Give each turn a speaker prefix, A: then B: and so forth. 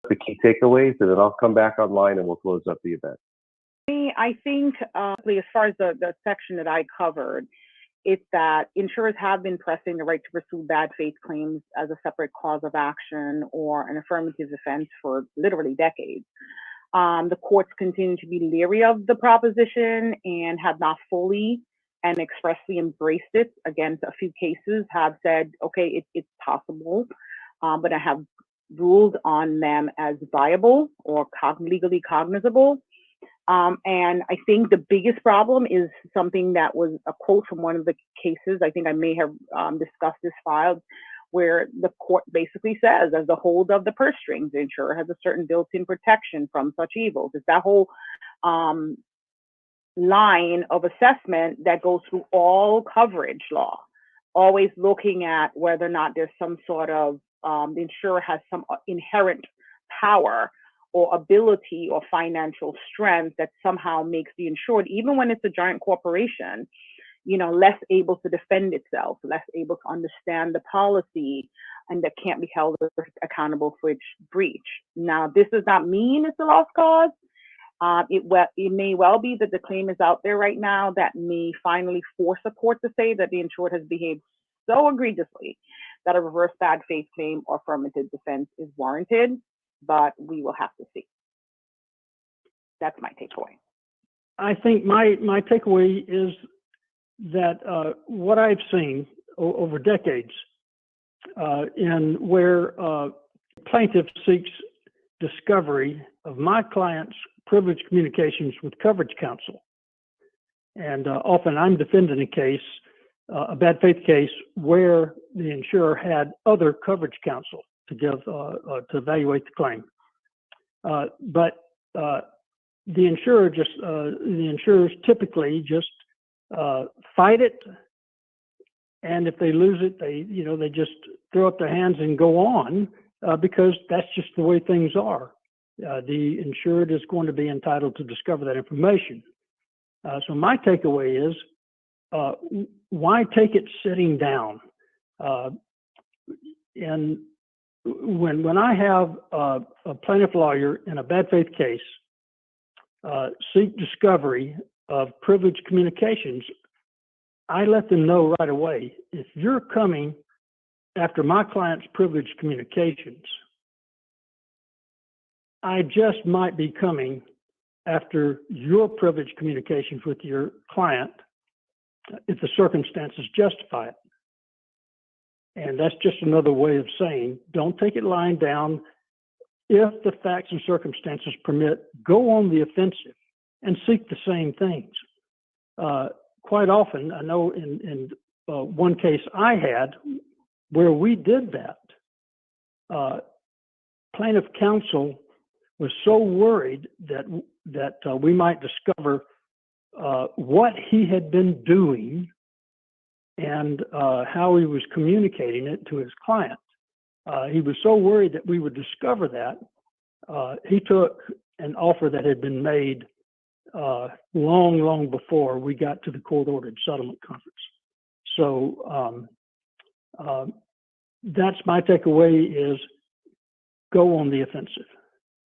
A: the key takeaways, and then I'll come back online and we'll close up the event.
B: I think, as far as the section that I covered, it's that insurers have been pressing the right to pursue bad faith claims as a separate cause of action or an affirmative defense for literally decades. The courts continue to be leery of the proposition and have not fully and expressly embraced it. Again, a few cases have said, okay, it's possible, but I have ruled on them as viable or legally cognizable. And I think the biggest problem is something that was a quote from one of the cases. I think I may have discussed this file, where the court basically says, as the hold of the purse strings, the insurer has a certain built-in protection from such evils. It's that whole line of assessment that goes through all coverage law, always looking at whether or not there's some sort of, the insurer has some inherent power or ability or financial strength that somehow makes the insured, even when it's a giant corporation, less able to defend itself, less able to understand the policy, and that can't be held accountable for its breach. Now, this does not mean it's a lost cause. It may well be that the claim is out there right now that may finally force a court to say that the insured has behaved so egregiously that a reverse bad faith claim or affirmative defense is warranted, but we will have to see. That's my takeaway.
C: I think my takeaway is that what I've seen over decades in where plaintiff seeks discovery of my client's privileged communications with coverage counsel, and often I'm defending a case, a bad faith case, where the insurer had other coverage counsel to give to evaluate the claim, but the insurers typically just fight it, and if they lose it, they just throw up their hands and go on because that's just the way things are. The insured is going to be entitled to discover that information. So my takeaway is, why take it sitting down? And when I have a plaintiff lawyer in a bad faith case seek discovery of privileged communications, I let them know right away, if you're coming after my client's privileged communications, I just might be coming after your privileged communications with your client if the circumstances justify it. And that's just another way of saying, don't take it lying down. If the facts and circumstances permit, go on the offensive and seek the same things. Quite often, I know in one case I had where we did that, plaintiff counsel was so worried that we might discover what he had been doing and how he was communicating it to his client. He was so worried that we would discover that. He took an offer that had been made long before we got to the court-ordered settlement conference. So that's my takeaway, is go on the offensive.